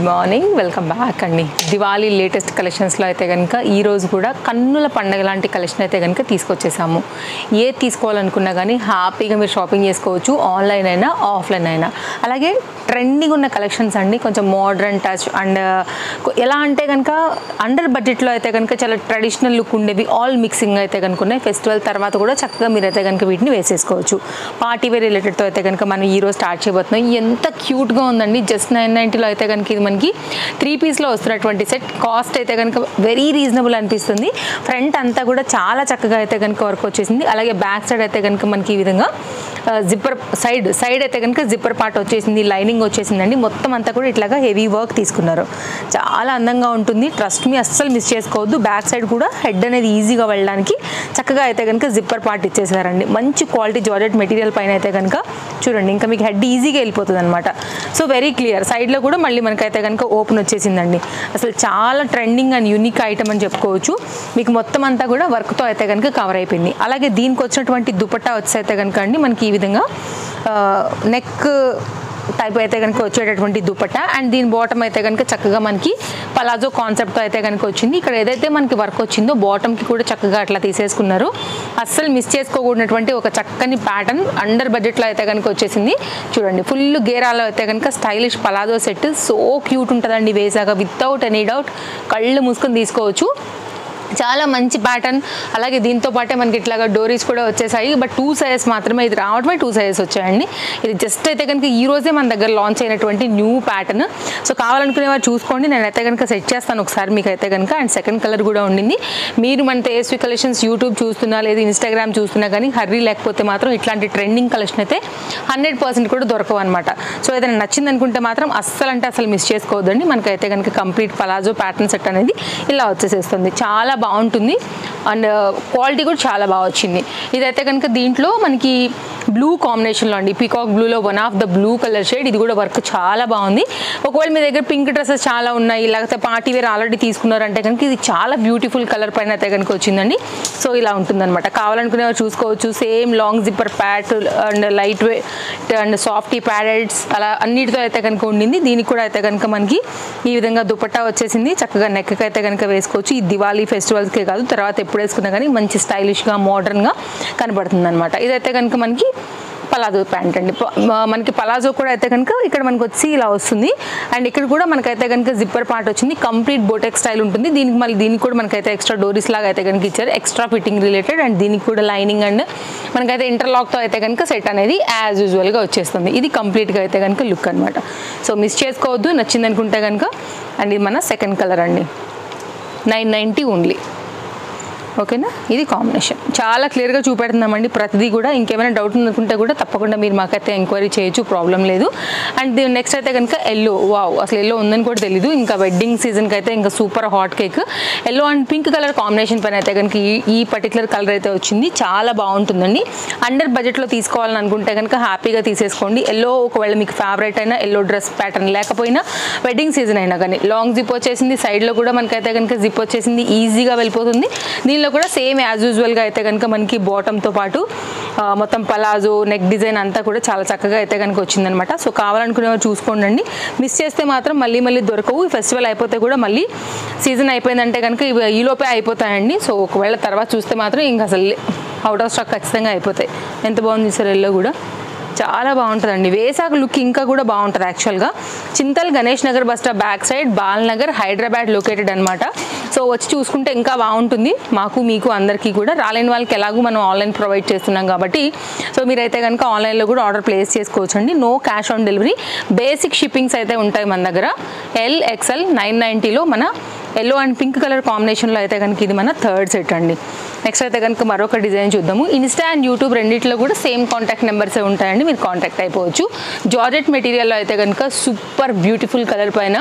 Morning, welcome back అండి. Diwali latest కలెక్షన్స్లో అయితే కనుక ఈరోజు కూడా కన్నుల పండగ లాంటి కలెక్షన్ అయితే కనుక తీసుకొచ్చేసాము. ఏది తీసుకోవాలనుకున్నా కానీ హ్యాపీగా మీరు షాపింగ్ చేసుకోవచ్చు, ఆన్లైన్ అయినా ఆఫ్లైన్ అయినా. అలాగే ట్రెండింగ్ ఉన్న కలెక్షన్స్ అండి, కొంచెం మోడర్న్ టచ్ అండ్ ఎలా అంటే కనుక అండర్ బడ్జెట్లో అయితే కనుక చాలా ట్రెడిషనల్ లుక్ ఉండేవి, ఆల్ మిక్సింగ్ అయితే కనుక ఉన్నాయి. ఫెస్టివల్ తర్వాత కూడా చక్కగా మీరైతే కనుక వీటిని వేసేసుకోవచ్చు. పార్టీ వేర్ రిలేటెడ్తో అయితే కనుక మనం ఈరోజు స్టార్ట్ చేయబోతున్నాం. ఎంత క్యూట్గా ఉందండి, జస్ట్ 990లో అయితే కనుక ఇది మనకి 3 పీస్లో వస్తున్నటువంటి సెట్. కాస్ట్ అయితే కనుక వెరీ రీజనబుల్ అనిపిస్తుంది. ఫ్రంట్ అంతా కూడా చాలా చక్కగా అయితే కనుక వర్క్ వచ్చేసింది. అలాగే బ్యాక్ సైడ్ అయితే కనుక మనకి ఈ విధంగా జిప్పర్ సైడ్ అయితే కనుక జిప్పర్ పార్ట్ వచ్చేసింది, లైనింగ్ వచ్చేసిందండి. మొత్తం అంతా కూడా ఇట్లాగా హెవీ వర్క్ తీసుకున్నారు. చాలా అందంగా ఉంటుంది, ట్రస్ట్ మీ, అస్సలు మిస్ చేసుకోవద్దు. బ్యాక్ సైడ్ కూడా హెడ్ అనేది ఈజీగా వెళ్ళడానికి చక్కగా అయితే కనుక జిప్పర్ పార్ట్ ఇచ్చేసారండి. మంచి క్వాలిటీ జార్జెట్ మెటీరియల్ పైన అయితే కనుక చూడండి, ఇంకా మీకు హెడ్ ఈజీగా వెళ్ళిపోతుంది అనమాట. So very clear. సైడ్లో కూడా మళ్ళీ మనకైతే కనుక ఓపెన్ వచ్చేసిందండి. అసలు చాలా ట్రెండింగ్ అండ్ యూనిక్ ఐటమ్ అని చెప్పుకోవచ్చు. మీకు మొత్తం అంతా కూడా వర్క్తో అయితే కనుక కవర్ అయిపోయింది. అలాగే దీనికి వచ్చినటువంటి దుపట్టా వచ్చి అయితే కనుక అండి మనకి ఈ విధంగా నెక్ టైప్ అయితే కనుక వచ్చేటటువంటి దుపట్టా, అండ్ దీని బాటమ్ అయితే కనుక చక్కగా మనకి పలాజో కాన్సెప్ట్తో అయితే కనుక వచ్చింది. ఇక్కడ ఏదైతే మనకి వర్క్ వచ్చిందో బాటమ్కి కూడా చక్కగా అట్లా తీసేసుకున్నారు. అస్సలు మిస్ చేసుకోకూడనటువంటి ఒక చక్కని ప్యాటర్న్ అండర్ బడ్జెట్లో అయితే కనుక వచ్చేసింది. చూడండి, ఫుల్ గేరాలో అయితే కనుక stylish palazzo set. So cute ఉంటుందండి వేసాక, వితౌట్ ఎనీ డౌట్ కళ్ళు మూసుకొని తీసుకోవచ్చు. చాలా మంచి ప్యాటర్న్. అలాగే దీంతో పాటే మనకి ఇట్లాగా డోరీస్ కూడా వచ్చేసాయి. బట్ 2 సైజెస్ మాత్రమే, ఇది రావడమే 2 సైజెస్ వచ్చాయండి. ఇది జస్ట్ అయితే కనుక ఈ రోజే మన దగ్గర లాంచ్ అయినటువంటి న్యూ ప్యాటర్న్. సో కావాలనుకునే వారు చూసుకోండి, నేనైతే కనుక సెట్ చేస్తాను ఒకసారి మీకు అయితే కనుక. అండ్ సెకండ్ కలర్ కూడా ఉండింది. మీరు మన తేజస్వి కలెక్షన్స్ యూట్యూబ్ చూస్తున్నా లేదా ఇన్స్టాగ్రామ్ చూస్తున్నా కానీ హర్రీ లేకపోతే మాత్రం ఇట్లాంటి ట్రెండింగ్ కలెక్షన్ అయితే 100% కూడా దొరకవు అనమాట. సో ఏదైనా నచ్చింది అనుకుంటే మాత్రం అస్సలు అంటే అసలు మిస్ చేసుకోవద్దండి. మనకైతే కనుక కంప్లీట్ పలాజో ప్యాటర్న్ సెట్ అనేది ఇలా వచ్చేసేస్తుంది. చాలా బాగుంటుంది అండ్ క్వాలిటీ కూడా చాలా బాగా వచ్చింది. ఇదైతే కనుక దీంట్లో మనకి బ్లూ కాంబినేషన్లో అండి, పీకాక్ బ్లూలో one of the blue colour shade. ఇది కూడా వర్క్ చాలా బాగుంది. ఒకవేళ మీ దగ్గర పింక్ డ్రెస్సెస్ చాలా ఉన్నాయి, లేకపోతే పార్టీ వేర్ ఆల్రెడీ తీసుకున్నారంటే కనుక ఇది చాలా బ్యూటిఫుల్ కలర్ పైన అయితే కనుక వచ్చిందండి. సో ఇలా ఉంటుందన్నమాట. కావాలనుకునే చూసుకోవచ్చు. Same long zipper pad and light weight and softy paddeds అలా అన్నిటితో అయితే కనుక ఉండింది. దీనికి కూడా అయితే కనుక మనకి ఈ విధంగా దుపట్టా వచ్చేసింది. చక్కగా నెక్కి అయితే కనుక వేసుకోవచ్చు. ఈ దివాళీ ఫెస్టివల్స్కే కాదు, తర్వాత ఎప్పుడు వేసుకున్నా కానీ మంచి స్టైలిష్గా మోడర్న్గా కనబడుతుంది అనమాట. ఇదైతే కనుక మనకి పలాజో ప్యాంట్ అండి. మనకి పలాజో కూడా అయితే కనుక ఇక్కడ మనకు వచ్చి ఇలా వస్తుంది. అండ్ ఇక్కడ కూడా మనకైతే కనుక జిప్పర్ పార్ట్ వచ్చింది. కంప్లీట్ బోటెక్ స్టైల్ ఉంటుంది. దీనికి కూడా మనకైతే ఎక్స్ట్రా డోరీస్ లాగా అయితే కనుక ఇచ్చారు, ఎక్స్ట్రా ఫిట్టింగ్ రిలేటెడ్. అండ్ దీనికి కూడా లైనింగ్ అండ్ మనకైతే ఇంటర్లాక్తో అయితే కనుక సెట్ అనేది యాజ్ యూజువల్గా వచ్చేస్తుంది. ఇది కంప్లీట్గా అయితే కనుక లుక్ అనమాట. సో మిస్ చేసుకోవద్దు, నచ్చింది అనుకుంటే కనుక. అండ్ ఇది మన సెకండ్ కలర్ అండి, 990 ఓన్లీ. ఓకేనా, ఇది కాంబినేషన్ చాలా క్లియర్గా చూపెడుతున్నామండి ప్రతిదీ కూడా. ఇంకేమైనా డౌట్ ఉందనుకుంటే కూడా తప్పకుండా మీరు మాకైతే ఎంక్వైరీ చేయొచ్చు, ప్రాబ్లం లేదు. అండ్ నెక్స్ట్ అయితే కనుక ఎల్లో. వావ్, అసలు ఎల్లో ఉందని కూడా తెలీదు. ఇంకా వెడ్డింగ్ సీజన్కి అయితే ఇంకా super hot cake. Yellow and pink colour combination పైన అయితే కనుక ఈ పర్టికులర్ కలర్ అయితే వచ్చింది. చాలా బాగుంటుందండి. అండర్ బడ్జెట్లో తీసుకోవాలని అనుకుంటే కనుక హ్యాపీగా తీసేసుకోండి. ఎల్లో ఒకవేళ మీకు ఫేవరెట్ అయినా, ఎల్లో డ్రెస్ ప్యాటర్న్ లేకపోయినా, వెడ్డింగ్ సీజన్ అయినా కానీ లాంగ్ జిప్ వచ్చేసింది. సైడ్లో కూడా మనకైతే కనుక జిప్ వచ్చేసింది, ఈజీగా వెళ్ళిపోతుంది. దీనిలో కూడా సేమ్ యాజ్ యూజువల్గా అయితే కనుక మనకి బాటంతో పాటు మొత్తం పలాజో నెక్ డిజైన్ అంతా కూడా చాలా చక్కగా అయితే కనుక వచ్చిందనమాట. సో కావాలనుకునేవారు చూసుకోండి. మిస్ చేస్తే మాత్రం మళ్ళీ దొరకవు. ఈ ఫెస్టివల్ అయిపోతే కూడా మళ్ళీ సీజన్ అయిపోయిందంటే కనుక ఈలోపే అయిపోతాయండి. సో ఒకవేళ తర్వాత చూస్తే మాత్రం ఇంకా అసలు అవుట్ ఆఫ్ స్టాక్ ఖచ్చితంగా అయిపోతాయి. ఎంత బాగుంది సార్, ఎల్లో కూడా చాలా బాగుంటుందండి. వేసాక లుక్ ఇంకా కూడా బాగుంటుంది. యాక్చువల్గా Chintal Ganesh Nagar bus stop back side, Balnagar, Hyderabad located అనమాట. సో వచ్చి చూసుకుంటే ఇంకా బాగుంటుంది మాకు, మీకు, అందరికీ కూడా. రాలేని వాళ్ళకి ఎలాగూ మనం ఆన్లైన్ ప్రొవైడ్ చేస్తున్నాం కాబట్టి సో మీరైతే కనుక ఆన్లైన్లో కూడా ఆర్డర్ ప్లేస్ చేసుకోవచ్చు అండి. No cash on delivery, basic shippings అయితే ఉంటాయి మన దగ్గర. LXL 990లో మన ఎల్లో అండ్ పింక్ కలర్ కాంబినేషన్లో అయితే కనుక ఇది మన థర్డ్ సెట్ అండి. నెక్స్ట్ అయితే కనుక మరొక డిజైన్ చూద్దాము. ఇన్స్టా అండ్ యూట్యూబ్ రెండింటిలో కూడా సేమ్ కాంటాక్ట్ నెంబర్సే ఉంటాయండి, మీరు కాంటాక్ట్ అయిపోవచ్చు. జార్జెట్ మెటీరియల్లో అయితే కనుక సూపర్ బ్యూటిఫుల్ కలర్ పైన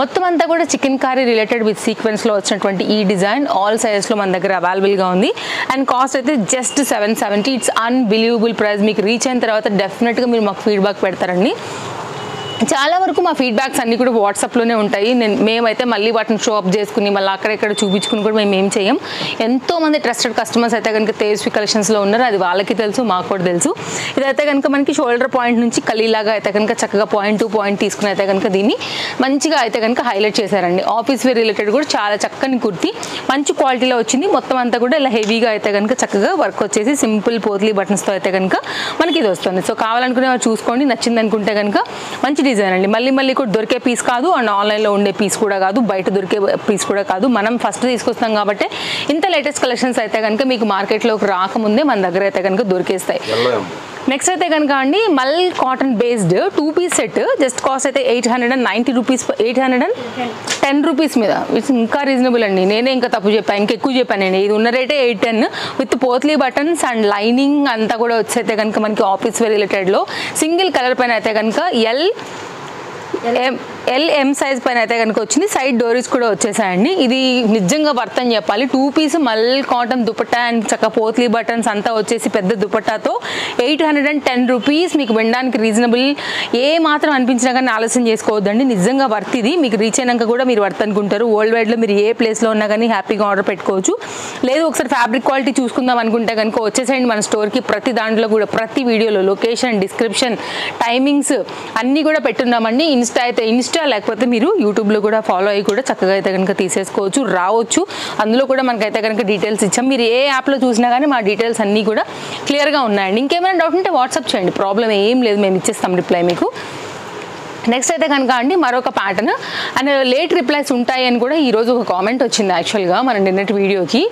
మొత్తం అంతా కూడా చికెన్ కర్రీ రిలేటెడ్ విత్ సీక్వెన్స్లో వచ్చినటువంటి ఈ డిజైన్ ఆల్ సైజెస్లో మన దగ్గర అవైలబుల్గా ఉంది. అండ్ కాస్ట్ అయితే జస్ట్ 770. It's unbelievable price. మీకు రీచ్ అయిన తర్వాత డెఫినెట్గా మీరు మాకు ఫీడ్బ్యాక్ పెడతారండి. చాలా వరకు మా ఫీడ్బ్యాక్స్ అన్నీ కూడా వాట్సాప్లోనే ఉంటాయి. మేమైతే మళ్ళీ వాటిని షో అప్ చేసుకుని మళ్ళీ అక్కడెక్కడ చూపించుకుని కూడా మేము ఏం చేయం. ఎంతోమంది ట్రస్టెడ్ కస్టమర్స్ అయితే కనుక తేజస్వి కలెక్షన్స్లో ఉన్నారు, అది వాళ్ళకి తెలుసు, మాకు కూడా తెలుసు. ఇదైతే కనుక మనకి షోల్డర్ పాయింట్ నుంచి కలీలాగా అయితే కనుక చక్కగా పాయింట్ టు పాయింట్ తీసుకుని అయితే కనుక దీన్ని మంచిగా అయితే కనుక హైలైట్ చేశారండి. ఆఫీస్ వేర్ రిలేటెడ్ కూడా చాలా చక్కని కుర్తి, మంచి క్వాలిటీలో వచ్చింది. మొత్తం అంతా కూడా ఇలా హెవీగా అయితే కనుక చక్కగా వర్క్ వచ్చేసి సింపుల్ పోత్లీ బటన్స్తో అయితే కనుక మనకి ఇది వస్తుంది. సో కావాలనుకునే వాళ్ళు చూసుకోండి, నచ్చింది అనుకుంటే కనుక మంచి డిజైన్ అండి. మళ్ళీ కూడా దొరికే పీస్ కాదు, అండ్ ఆన్లైన్లో ఉండే పీస్ కూడా కాదు, బయట దొరికే పీస్ కూడా కాదు. మనం ఫస్ట్ తీసుకొస్తాం కాబట్టి ఇంత లేటెస్ట్ కలెక్షన్స్ అయితే కనుక మీకు మార్కెట్లోకి రాకముందే మన దగ్గర అయితే కనుక దొరికేస్తాయి. నెక్స్ట్ అయితే కనుక అండి మల్ cotton based 2 piece set, just cost అయితే 890 రూపీస్, 810 రూపీస్ మీద. ఇట్స్ ఇంకా రీజనబుల్ అండి. నేనే ఇంకా తప్పు చెప్పాను, ఇంకా ఎక్కువ చెప్పానండి. ఇది ఉన్న రేటే 810 with potli buttons and lining అంతా కూడా వచ్చైతే కనుక మనకి ఆఫీస్ వేర్ రిలేటెడ్లో సింగిల్ కలర్ పైన అయితే కనుక ఎల్ఎం సైజ్ పైన అయితే కనుక వచ్చింది. సైడ్ డోరీస్ కూడా వచ్చేసాయండి. ఇది నిజంగా వర్త్ అని చెప్పాలి. 2 పీస్ మల్ కాటన్ దుపట్టా అండ్ చక్క పోత్లీ బటన్స్ అంతా వచ్చేసి పెద్ద దుపట్టాతో 810 రూపీస్ మీకు వినడానికి రీజనబుల్. ఏ మాత్రం అనిపించినా కానీ ఆలస్యం చేసుకోవద్దండి, నిజంగా వర్త్ ఇది. మీకు రీచ్ అయినాక కూడా మీరు వర్త్ అనుకుంటారు. వరల్డ్ వైడ్లో మీరు ఏ ప్లేస్లో ఉన్నా కానీ హ్యాపీగా ఆర్డర్ పెట్టుకోవచ్చు. లేదు ఒకసారి ఫ్యాబ్రిక్ క్వాలిటీ చూసుకుందాం అనుకుంటే కనుక వచ్చేసేయండి మన స్టోర్కి. ప్రతి దాంట్లో కూడా ప్రతి వీడియోలో లొకేషన్, డిస్క్రిప్షన్, టైమింగ్స్ అన్నీ కూడా పెట్టున్నామండి. ఇన్స్టా లేకపోతే మీరు యూట్యూబ్లో కూడా ఫాలో అయ్యి కూడా చక్కగా అయితే కనుక తీసేసుకోవచ్చు, రావచ్చు. అందులో కూడా మనకైతే కనుక డీటెయిల్స్ ఇచ్చాం. మీరు ఏ యాప్లో చూసినా కానీ మా డీటెయిల్స్ అన్నీ కూడా క్లియర్గా ఉన్నాయండి. ఇంకేమైనా డౌట్ ఉంటే వాట్సాప్ చేయండి, ప్రాబ్లం ఏం లేదు, మేము ఇచ్చేస్తాం రిప్లై మీకు. నెక్స్ట్ అయితే కనుక అండి మరొక ప్యాటర్న్ అండ్ లేట్ రిప్లైస్ ఉంటాయి అని కూడా ఈరోజు ఒక కామెంట్ వచ్చింది. యాక్చువల్గా మన నిన్నటి వీడియోకి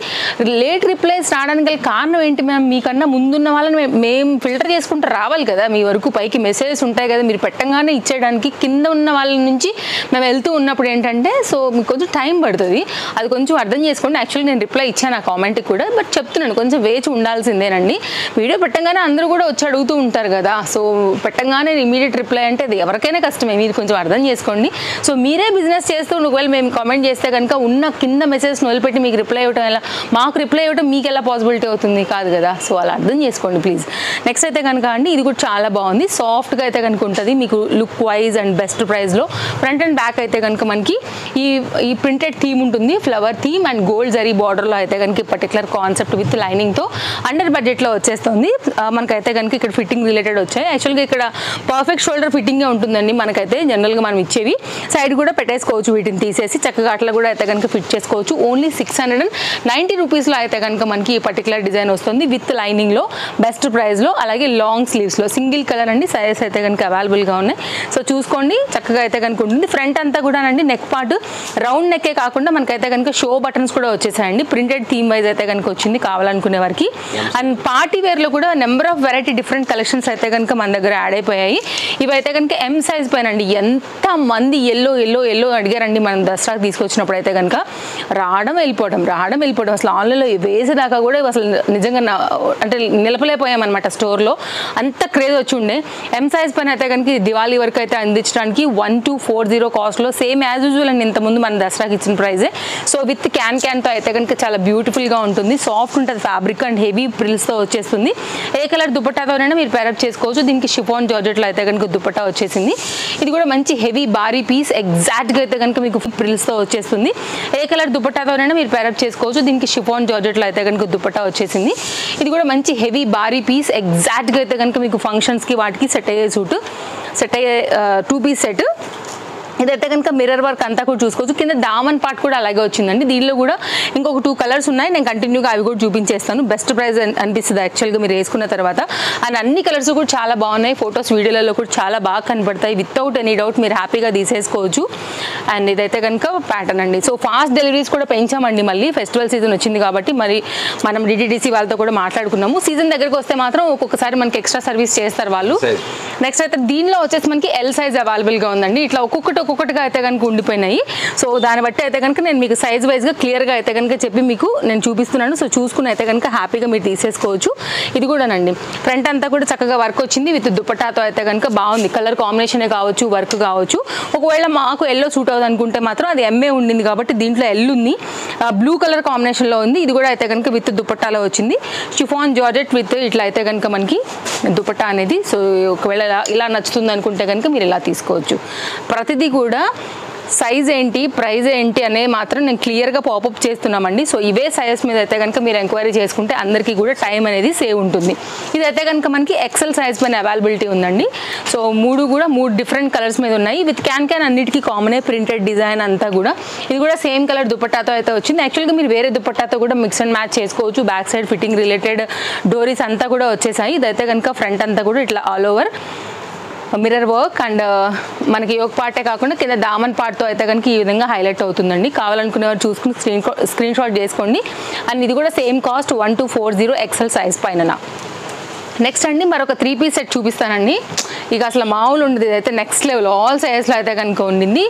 లేట్ రిప్లైస్ రావడానికి గల కారణం ఏంటి మ్యామ్, మీకన్నా ముందున్న వాళ్ళని మేము ఫిల్టర్ చేసుకుంటూ రావాలి కదా, మీ వరకు పైకి మెసేజెస్ ఉంటాయి కదా, మీరు పెట్టంగానే ఇచ్చేయడానికి కింద ఉన్న వాళ్ళ నుంచి మేము వెళ్తూ ఉన్నప్పుడు ఏంటంటే సో మీకు కొంచెం టైం పడుతుంది, అది కొంచెం అర్థం చేసుకోండి. యాక్చువల్లీ నేను రిప్లై ఇచ్చాను ఆ కామెంట్కి కూడా, బట్ చెప్తున్నాను కొంచెం వేచి ఉండాల్సిందేనండి. వీడియో పెట్టంగానే అందరూ కూడా వచ్చి అడుగుతూ ఉంటారు కదా, సో పెట్టంగానే ఇమీడియట్ రిప్లై అంటే అది ఎవరికైనా కష్టమే, మీరు కొంచెం అర్థం చేసుకోండి. సో మీరే బిజినెస్ చేస్తూ ఒకవేళ మేము కామెంట్ చేస్తే కనుక ఉన్న కింద మెసేజ్ వదిలిపెట్టి మీకు రిప్లై ఇవ్వడం ఎలా, మాకు రిప్లై ఇవ్వడం మీకు ఎలా పాసిబిలిటీ అవుతుంది, కాదు కదా. సో అలా అర్థం చేసుకోండి ప్లీజ్. నెక్స్ట్ అయితే కనుక అండి ఇది కూడా చాలా బాగుంది, సాఫ్ట్గా అయితే కనుక ఉంటుంది మీకు లుక్ వైజ్ అండ్ బెస్ట్ ప్రైస్లో. ఫ్రంట్ అండ్ బ్యాక్ అయితే కనుక మనకి ఈ ప్రింటెడ్ థీమ్ ఉంటుంది, flower theme and gold zari బార్డర్లో అయితే కనుక పర్టికులర్ కాన్సెప్ట్ విత్ లైనింగ్తో అండర్ బడ్జెట్లో వచ్చేస్తుంది. మనకైతే కనుక ఇక్కడ ఫిట్టింగ్ రిలేటెడ్ వచ్చాయి. యాక్చువల్గా ఇక్కడ పర్ఫెక్ట్ షోల్డర్ ఫిట్టింగే ఉంటుందండి. మనకైతే జనరల్గా మనం ఇచ్చేవి సైడ్ కూడా పెట్టేసుకోవచ్చు, వీటిని తీసేసి చక్కగా అట్లా కూడా అయితే కనుక ఫిట్ చేసుకోవచ్చు. ఓన్లీ 690 రూపీస్లో అయితే కనుక మనకి ఈ పర్టికులర్ డిజైన్ వస్తుంది విత్ లైనింగ్లో బెస్ట్ ప్రైస్లో. అలాగే లాంగ్ స్లీవ్స్లో సింగిల్ కలర్ అండి, సైజెస్ అయితే కనుక అవైలబుల్గా ఉన్నాయి. సో చూసుకోండి చక్కగా అయితే కనుక ఉంటుంది. ఫ్రంట్ అంతా కూడా అండి నెక్ పార్ట్ రౌండ్ నెక్కే కాకుండా మనకైతే కనుక షో బటన్స్ కూడా వచ్చేసాయండి. ప్రింటెడ్ థీమ్ వైజ్ అయితే కనుక వచ్చింది కావాలనుకునే వారికి. అండ్ పార్టీ వేర్లో కూడా number of variety different collections అయితే కనుక మన దగ్గర యాడ్ అయిపోయాయి. ఇవైతే కనుక ఎం సైజ్ పైన అండి. ఎంత మంది ఎల్లో అడిగారండి మనం దసరాకి తీసుకొచ్చినప్పుడు అయితే కనుక రావడం వెళ్ళిపోవడం అసలు ఆన్లైన్లో వేసేదాకా కూడా అసలు నిజంగా అంటే నిలపలేకపోయామన్నమాట స్టోర్లో, అంత క్రేజ్ వచ్చి ఉండే. ఎం సైజ్ పైన అయితే కనుక దివాళీ వరకు అయితే అందించడానికి 1240 కాస్ట్లో సేమ్ యాజ్ యూజువల్ అండి ఇంతకుముందు మన దసరాకి ఇచ్చిన ప్రైజే. సో విత్ క్యాన్తో అయితే కనుక చాలా బ్యూటిఫుల్గా ఉంటుంది, సాఫ్ట్ ఉంటుంది ఫ్యాబ్రిక్ అండ్ హెవీ ప్రిల్స్తో వచ్చేస్తుంది. ఏ కలర్ దుపట్టాతోనైనా మీరు పేరప్ చేసుకోవచ్చు. దీనికి షిఫాన్ జార్జెట్లో అయితే కనుక దుపట్టా వచ్చేసింది. ఇది కూడా మంచి హెవీ భారీ పీస్, ఎగ్జాక్ట్గా అయితే కనుక మీకు ప్రిల్స్తో వచ్చేస్తుంది. ఏ కలర్ దుపట్టాతోనైనా మీరు పేరప్ చేసుకోవచ్చు. దీనికి షిఫాన్ జార్జెట్లో అయితే కనుక దుపట్టా వచ్చేసింది. ఇది కూడా మంచి హెవీ భారీ పీస్, ఎగ్జాక్ట్గా అయితే కనుక మీకు ఫంక్షన్స్కి వాటికి సెట్ అయ్యే 2 పీస్ సెట్. ఇదైతే కనుక మిర్రర్ వర్క్ అంతా కూడా చూసుకోవచ్చు. కింద దామన్ పార్ట్ కూడా అలాగే వచ్చిందండి. దీనిలో కూడా ఇంకొక 2 కలర్స్ ఉన్నాయి, నేను కంటిన్యూగా అవి కూడా చూపించేస్తాను. బెస్ట్ ప్రైస్ అనిపిస్తుంది యాక్చువల్గా మీరు వేసుకున్న తర్వాత. అండ్ అన్ని కలర్స్ కూడా చాలా బాగున్నాయి, ఫొటోస్ వీడియోలలో కూడా చాలా బాగా కనబడతాయి. వితౌట్ ఎనీ డౌట్ మీరు హ్యాపీగా తీసేసుకోవచ్చు. అండ్ ఇదైతే కనుక ప్యాటర్న్ అండి. సో ఫాస్ట్ డెలివరీస్ కూడా పెంచామండి, మళ్ళీ ఫెస్టివల్ సీజన్ వచ్చింది కాబట్టి మరి మనం డిటిడిసి వాళ్ళతో కూడా మాట్లాడుకున్నాము. సీజన్ దగ్గరకు వస్తే మాత్రం ఒక్కొక్కసారి మనకి ఎక్స్ట్రా సర్వీస్ చేస్తారు వాళ్ళు. నెక్స్ట్ అయితే దీనిలో వచ్చేసి మనకి ఎల్ సైజ్ అవైలబుల్గా ఉందండి. ఇట్లా ఒక్కొక్కటి ఒక్కొక్కటిగా అయితే కనుక ఉండిపోయినాయి. సో దాన్ని బట్టి అయితే కనుక నేను మీకు సైజ్ వైజ్గా క్లియర్గా అయితే కనుక చెప్పి మీకు నేను చూపిస్తున్నాను. సో చూసుకుని అయితే కనుక హ్యాపీగా మీరు తీసేసుకోవచ్చు. ఇది కూడానండి ఫ్రంట్ అంతా కూడా చక్కగా వర్క్ వచ్చింది విత్ దుపట్టాతో అయితే కనుక బాగుంది. కలర్ కాంబినేషనే కావచ్చు, వర్క్ కావచ్చు. ఒకవేళ మాకు ఎల్లో సూట్ అవుతుంది అనుకుంటే మాత్రం అది ఎంఏ ఉండింది కాబట్టి దీంట్లో ఎల్ ఉంది, బ్లూ కలర్ కాంబినేషన్లో ఉంది. ఇది కూడా అయితే కనుక విత్ దుపట్టాలో వచ్చింది. షిఫాన్ జార్జెట్ విత్ ఇట్లా అయితే కనుక మనకి దుపట్టా అనేది. సో ఒకవేళ ఇలా నచ్చుతుంది అనుకుంటే కనుక మీరు ఇలా తీసుకోవచ్చు. ప్రతిదీ కూడా సైజ్ ఏంటి, ప్రైస్ ఏంటి అనే మాత్రం నేను క్లియర్గా పాపప్ చేస్తున్నామండి. సో ఇవే సైజ్ మీద అయితే కనుక మీరు ఎంక్వైరీ చేసుకుంటే అందరికీ కూడా టైం అనేది సేవ్ ఉంటుంది. ఇదైతే కనుక మనకి ఎక్సెల్ సైజ్ పైన అవైలబిలిటీ ఉందండి. సో మూడు డిఫరెంట్ కలర్స్ మీద ఉన్నాయి. విత్ క్యాన్ అన్నిటికీ కామనే ప్రింటెడ్ డిజైన్ అంతా కూడా. ఇది కూడా సేమ్ కలర్ దుపట్టాతో అయితే వచ్చింది. యాక్చువల్గా మీరు వేరే దుపట్టాతో కూడా మిక్స్ అండ్ మ్యాచ్ చేసుకోవచ్చు. బ్యాక్ సైడ్ ఫిట్టింగ్ రిలేటెడ్ డోరీస్ అంతా కూడా వచ్చేసాయి. ఇదైతే కనుక ఫ్రంట్ అంతా కూడా ఇట్లా all over mirror work and మనకి యోక్ పార్టే కాకుండా కింద దామన్ పార్ట్తో అయితే కనుక ఈ విధంగా హైలైట్ అవుతుందండి. కావాలనుకునేవారు చూసుకుని స్క్రీన్ షాట్ చేసుకోండి. అండ్ ఇది కూడా సేమ్ కాస్ట్ 1240 ఎక్సెల్ సైజ్ పైన. నెక్స్ట్ అండి మరొక 3 పీస్ సెట్ చూపిస్తానండి. ఇక అసలు మామూలు ఉండదు, ఇదైతే నెక్స్ట్ లెవెల్ ఆల్ సైజ్లో అయితే కనుక ఉండింది.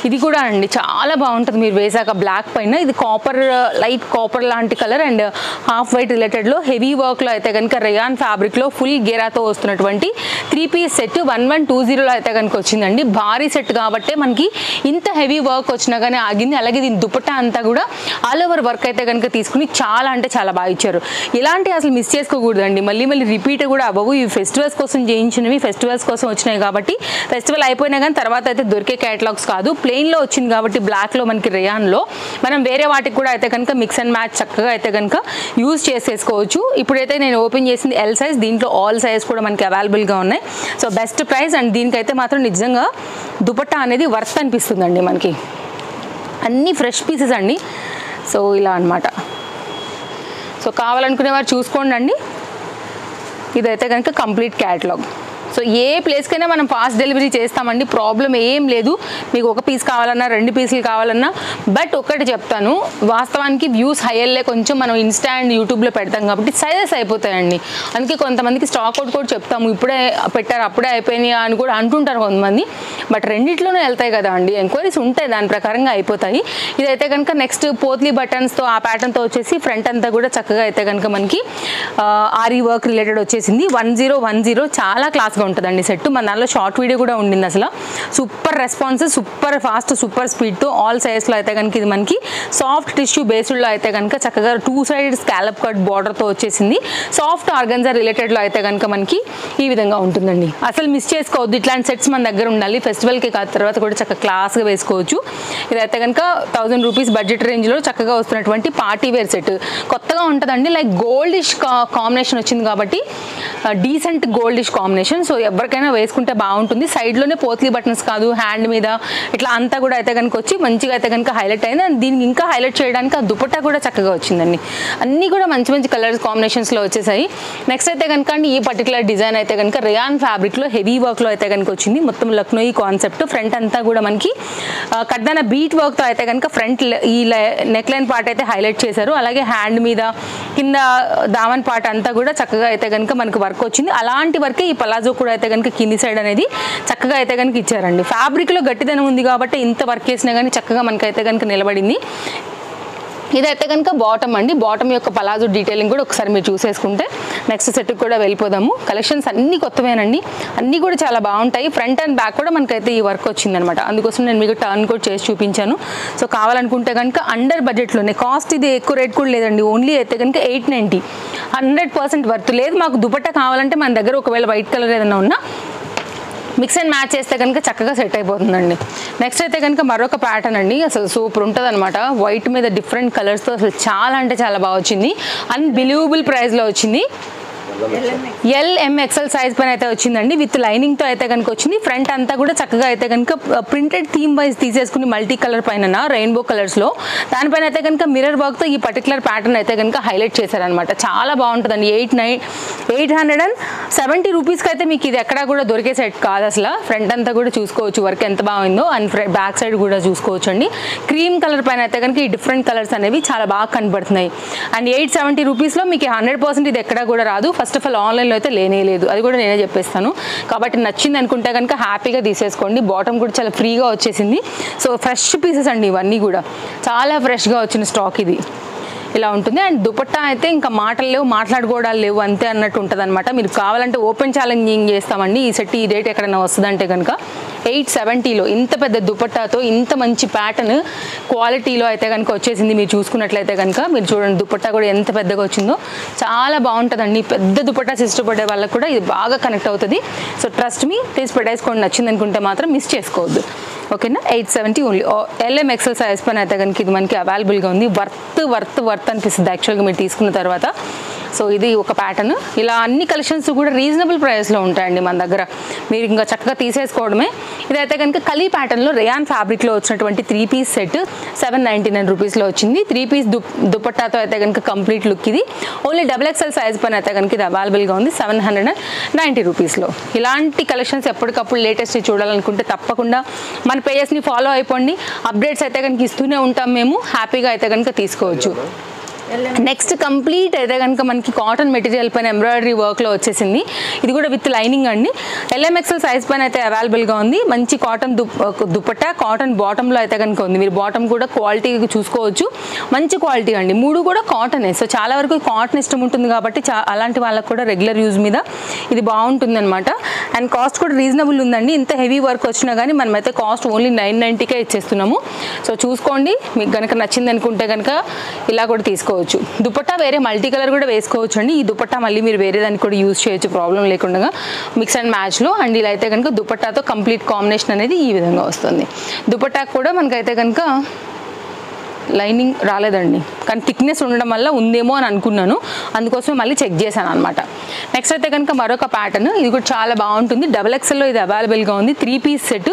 ఇది కూడా అండి చాలా బాగుంటుంది మీరు వేసాక బ్లాక్ పైన. ఇది కాపర్, లైట్ కాపర్ లాంటి కలర్ అండ్ హాఫ్ వైట్ రిలేటెడ్లో హెవీ వర్క్లో అయితే కనుక రేయాన్ ఫ్యాబ్రిక్లో ఫుల్ గేరాతో వస్తున్నటువంటి 3 పీస్ సెట్ 1120లో అయితే కనుక వచ్చిందండి. భారీ సెట్ కాబట్టి మనకి ఇంత హెవీ వర్క్ వచ్చినా కానీ ఆగింది. అలాగే దీని దుపట్టా అంతా కూడా ఆల్ ఓవర్ వర్క్ అయితే కనుక తీసుకుని చాలా అంటే చాలా బాగా ఇచ్చారు. ఇలాంటి అసలు మిస్ చేసుకోకూడదండి. మళ్ళీ రిపీట్ కూడా అవ్వవు. ఇవి ఫెస్టివల్స్ కోసం చేయించినవి, ఫెస్టివల్స్ కోసం వచ్చినాయి కాబట్టి ఫెస్టివల్ అయిపోయినా కానీ తర్వాత అయితే దొరికే క్యాటలాగ్స్ కాదు. ప్లెయిన్లో వచ్చింది కాబట్టి బ్లాక్లో మనకి రేయాన్లో మనం వేరే వాటికి కూడా అయితే కనుక మిక్స్ అండ్ మ్యాచ్ చక్కగా అయితే కనుక యూజ్ చేసేసుకోవచ్చు. ఇప్పుడైతే నేను ఓపెన్ చేసింది ఎల్ సైజ్, దీంట్లో ఆల్ సైజ్ కూడా మనకి అవైలబుల్గా ఉన్నాయి. సో బెస్ట్ ప్రైస్ అండ్ దీనికైతే మాత్రం నిజంగా దుపట్టా అనేది వర్త్ అనిపిస్తుందండి మనకి. అన్నీ ఫ్రెష్ పీసెస్ అండి. సో ఇలా అనమాట. సో కావాలనుకునే వారు చూసుకోండి అండి. ఇదైతే కనుక కంప్లీట్ క్యాటలాగ్. సో ఏ ప్లేస్కైనా మనం ఫాస్ట్ డెలివరీ చేస్తామండి, ప్రాబ్లం ఏం లేదు. మీకు ఒక పీస్ కావాలన్నా 2 పీసులు కావాలన్నా. బట్ ఒకటి చెప్తాను, వాస్తవానికి వ్యూస్ హైయర్లే కొంచెం మనం ఇన్స్టా అండ్ యూట్యూబ్లో పెడతాం కాబట్టి సైజెస్ అయిపోతాయండి. అందుకే కొంతమందికి స్టాక్ అవుట్ కూడా చెప్తాము, ఇప్పుడే పెట్టారు అప్పుడే అయిపోయినాయి అని కూడా అంటుంటారు కొంతమంది. బట్ రెండిట్లోనే వెళ్తాయి కదా అండి, ఎంక్వైరీస్ ఉంటాయి, దాని ప్రకారంగా అయిపోతాయి. ఇదైతే కనుక నెక్స్ట్ పోత్లీ బటన్స్తో ఆ ప్యాటర్న్తో వచ్చేసి ఫ్రంట్ అంతా కూడా చక్కగా అయితే కనుక మనకి ఆరీ వర్క్ రిలేటెడ్ వచ్చేసింది. 1010 చాలా క్లాస్గా ఉంటుందండి సెట్. మన దానిలో షార్ట్ వీడియో కూడా ఉండింది. అసలు super response, super fast, super స్పీడ్తో ఆల్ సైజ్లో అయితే కనుక ఇది మనకి సాఫ్ట్ టిష్యూ బేస్డ్లో అయితే కనుక చక్కగా 2 సైడ్ స్కాలప్ కట్ బార్డర్తో వచ్చేసింది. సాఫ్ట్ ఆర్గన్జా రిలేటెడ్లో అయితే కనుక మనకి ఈ విధంగా ఉంటుందండి. అసలు మిస్ చేసుకోవద్దు, ఇట్లాంటి సెట్స్ మన దగ్గర ఉండాలి. ఫెస్టివల్కి కాదు తర్వాత కూడా చక్కగా క్లాస్గా వేసుకోవచ్చు. ఇదైతే కనుక 1000 రూపీస్ బడ్జెట్ రేంజ్లో చక్కగా వస్తున్నటువంటి పార్టీ వేర్ సెట్. కొత్తగా ఉంటుందండి, లైక్ గోల్డిష్ కాంబినేషన్ వచ్చింది కాబట్టి డీసెంట్ గోల్డిష్ కాంబినేషన్. సో ఎవరికైనా వేసుకుంటే బాగుంటుంది. సైడ్లోనే పోత్లీ బటన్స్ కాదు, హ్యాండ్ మీద ఇట్లా అంతా కూడా అయితే కనుక వచ్చి మంచిగా అయితే కనుక హైలైట్ అయింది. అండ్ దీనికి ఇంకా హైలైట్ చేయడానికి ఆ దుపట్టా కూడా చక్కగా వచ్చిందండి. అన్నీ కూడా మంచి మంచి కలర్స్ కాంబినేషన్స్లో వచ్చేసాయి. నెక్స్ట్ అయితే కనుక అండి ఈ పర్టికులర్ డిజైన్ అయితే కనుక రేయాన్ ఫ్యాబ్రిక్లో హెవీ వర్క్లో అయితే కనుక వచ్చింది. మొత్తం లక్నోయి కాన్సెప్ట్. ఫ్రంట్ అంతా కూడా మనకి కడ్దాన బీట్ వర్క్తో అయితే కనుక ఫ్రంట్ ఈ నెక్ లైన్ పార్ట్ అయితే హైలైట్ చేశారు. అలాగే హ్యాండ్ మీద కింద దామన్ పార్ట్ అంతా కూడా చక్కగా అయితే కనుక మనకి వర్క్ వచ్చింది. అలాంటి వర్కే ఈ పలాజో కూడా అయితే కనుక కింది సైడ్ అనేది చక్కగా అయితే కనుక ఇచ్చారండి. ఫ్యాబ్రిక్లో గట్టిదనం ఉంది కాబట్టి ఇంత వర్క్ చేసినా కానీ చక్కగా మనకైతే కనుక నిలబడింది. ఇదైతే కనుక బాటమ్ అండి. బాటమ్ యొక్క పలాజో డీటెయిలింగ్ కూడా ఒకసారి మీరు చూసేసుకుంటే నెక్స్ట్ సెట్కి కూడా వెళ్ళిపోదాము. కలెక్షన్స్ అన్నీ కొత్తవేనండి, అన్నీ కూడా చాలా బాగుంటాయి. ఫ్రంట్ అండ్ బ్యాక్ కూడా మనకైతే ఈ వర్క్ వచ్చిందనమాట. అందుకోసం నేను మీకు టర్న్ కూడా చేసి చూపించాను. సో కావాలనుకుంటే కనుక అండర్ బడ్జెట్లోనే, కాస్ట్ ఇది ఎక్కువ రేట్ కూడా లేదండి, ఓన్లీ అయితే కనుక 890. 100% వర్త్. లేదు మాకు దుపట్టా కావాలంటే మన దగ్గర ఒకవేళ వైట్ కలర్ ఏదైనా ఉన్నా మిక్స్ అండ్ మ్యాచ్ చేస్తే కనుక చక్కగా సెట్ అయిపోతుందండి. నెక్స్ట్ అయితే కనుక మరొక ప్యాటర్న్ అండి, అసలు సూపర్ ఉంటుంది అనమాట. వైట్ మీద డిఫరెంట్ కలర్స్తో అసలు చాలా అంటే చాలా బాగా వచ్చింది. అన్బిలీవబుల్ ప్రైస్లో వచ్చింది. LMXL సైజ్ పైన అయితే వచ్చిందండి. విత్ లైనింగ్తో అయితే కనుక వచ్చింది. ఫ్రంట్ అంతా కూడా చక్కగా అయితే కనుక ప్రింటెడ్ థీమ్ వైజ్ తీసేసుకుని మల్టీ కలర్ పైన రెయిన్బో కలర్స్లో దానిపైన అయితే కనుక మిర్రర్ వర్క్తో ఈ పర్టికులర్ ప్యాటర్న్ అయితే కనుక హైలైట్ చేశారనమాట. చాలా బాగుంటుందండి. 870 రూపీస్కి అయితే మీకు ఇది ఎక్కడా కూడా దొరికే సెట్ కాదు అసలు. ఫ్రంట్ అంతా కూడా చూసుకోవచ్చు వర్క్ ఎంత బాగుందో. అండ్ బ్యాక్ సైడ్ కూడా చూసుకోవచ్చు అండి. క్రీమ్ కలర్ పైన అయితే కనుక ఈ డిఫరెంట్ కలర్స్ అనేవి చాలా బాగా కనబడుతున్నాయి. అండ్ 870 రూపీస్లో మీకు 100% ఇది ఎక్కడా కూడా రాదు. ఫస్ట్ ఆఫ్ ఆల్ ఆన్లైన్లో అయితే లేనే లేదు, అది కూడా నేనే చెప్పేస్తాను. కాబట్టి నచ్చింది అనుకుంటే కనుక హ్యాపీగా తీసేసుకోండి. బాటమ్ కూడా చాలా ఫ్రీగా వచ్చేసింది. సో ఫ్రెష్ పీసెస్ అండి ఇవన్నీ కూడా, చాలా ఫ్రెష్గా వచ్చిన స్టాక్ ఇది. ఇలా ఉంటుంది. అండ్ దుపట్టా అయితే ఇంకా మాటలు లేవు, మాట్లాడుకోవడాలు లేవు, అంతే అన్నట్టు ఉంటుంది అనమాట. మీరు కావాలంటే ఓపెన్ ఛాలెంజింగ్ చేస్తామండి. ఈ సెట్ ఈ రేట్ ఎక్కడైనా వస్తుందంటే కనుక 870లో ఇంత పెద్ద దుపట్టాతో ఇంత మంచి ప్యాటర్న్ క్వాలిటీలో అయితే కనుక వచ్చేసింది. మీరు చూసుకున్నట్లయితే కనుక మీరు చూడండి, దుపట్టా కూడా ఎంత పెద్దగా వచ్చిందో, చాలా బాగుంటుందండి. పెద్ద దుపట్టాస్ ఇష్టపడే వాళ్ళకి కూడా ఇది బాగా కనెక్ట్ అవుతుంది. సో ట్రస్ట్ మీ, తీసి పెట్టేసుకోండి. నచ్చింది అనుకుంటే మాత్రం మిస్ చేసుకోవద్దు. ఓకేనా, 870 ఓన్లీ. LM XL సైజ్ పైన అయితే కనుక ఇది మనకి అవైలబుల్గా ఉంది. వర్త్ అనిపిస్తుంది యాక్చువల్గా మీరు తీసుకున్న తర్వాత. సో ఇది ఒక ప్యాటర్న్. ఇలా అన్ని కలెక్షన్స్ కూడా రీజనబుల్ ప్రైస్లో ఉంటాయండి మన దగ్గర, మీరు ఇంకా చక్కగా తీసేసుకోవడమే. ఇదైతే కనుక కలీ ప్యాటర్న్లో రేయాన్ ఫ్యాబ్రిక్లో వచ్చినటువంటి 3 పీస్ సెట్ 799 రూపీస్లో వచ్చింది. 3 పీస్ దుపట్టాతో అయితే కనుక కంప్లీట్ లుక్ ఇది. ఓన్లీ XXL సైజ్ పైన అయితే కనుక ఇది అవైలబుల్గా ఉంది 790 రూపీస్లో. ఇలాంటి కలెక్షన్స్ ఎప్పటికప్పుడు లేటెస్ట్ చూడాలనుకుంటే తప్పకుండా మన పేజెస్ని ఫాలో అయిపోండి. అప్డేట్స్ అయితే కనుక ఇస్తూనే ఉంటాం మేము, హ్యాపీగా అయితే కనుక తీసుకోవచ్చు. నెక్స్ట్ కంప్లీట్ అయితే కనుక మనకి కాటన్ మెటీరియల్ పైన ఎంబ్రాయిడరీ వర్క్లో వచ్చేసింది. ఇది కూడా విత్ లైనింగ్ అండి. LM XL సైజ్ పైన అయితే అవైలబుల్గా ఉంది. మంచి కాటన్ దుపట్టా, కాటన్ బాటంలో అయితే కనుక ఉంది. మీరు బాటమ్ కూడా క్వాలిటీ చూసుకోవచ్చు, మంచి క్వాలిటీ అండి. 3 కూడా కాటనే. సో చాలా వరకు కాటన్ ఇష్టం ఉంటుంది కాబట్టి అలాంటి వాళ్ళకు కూడా రెగ్యులర్ యూజ్ మీద ఇది బాగుంటుంది అనమాట. అండ్ కాస్ట్ కూడా రీజనబుల్ ఉందండి. ఇంత హెవీ వర్క్ వచ్చినా కానీ మనమైతే కాస్ట్ ఓన్లీ 990కే ఇచ్చేస్తున్నాము. సో చూసుకోండి, మీకు కనుక నచ్చింది అనుకుంటే కనుక ఇలా కూడా తీసుకోవచ్చు. దుపట్టా వేరే మల్టీ కలర్ కూడా వేసుకోవచ్చు అండి. ఈ దుపట్టా మళ్ళీ మీరు వేరే దానికి కూడా యూజ్ చేయొచ్చు, ప్రాబ్లం లేకుండా మిక్స్ అండ్ మ్యాచ్లో. అండ్ ఇలా అయితే కనుక దుపట్టాతో కంప్లీట్ కాంబినేషన్ అనేది ఈ విధంగా వస్తుంది. దుపట్టా కూడా మనకైతే కనుక లైనింగ్ రాలేదండి, కానీ థిక్నెస్ ఉండడం వల్ల ఉందేమో అని అనుకున్నాను, అందుకోసమే మళ్ళీ చెక్ చేశాను అనమాట. నెక్స్ట్ అయితే కనుక మరొక ప్యాటర్న్, ఇది కూడా చాలా బాగుంటుంది. XXLలో ఇది అవైలబుల్గా ఉంది. 3 పీస్ సెట్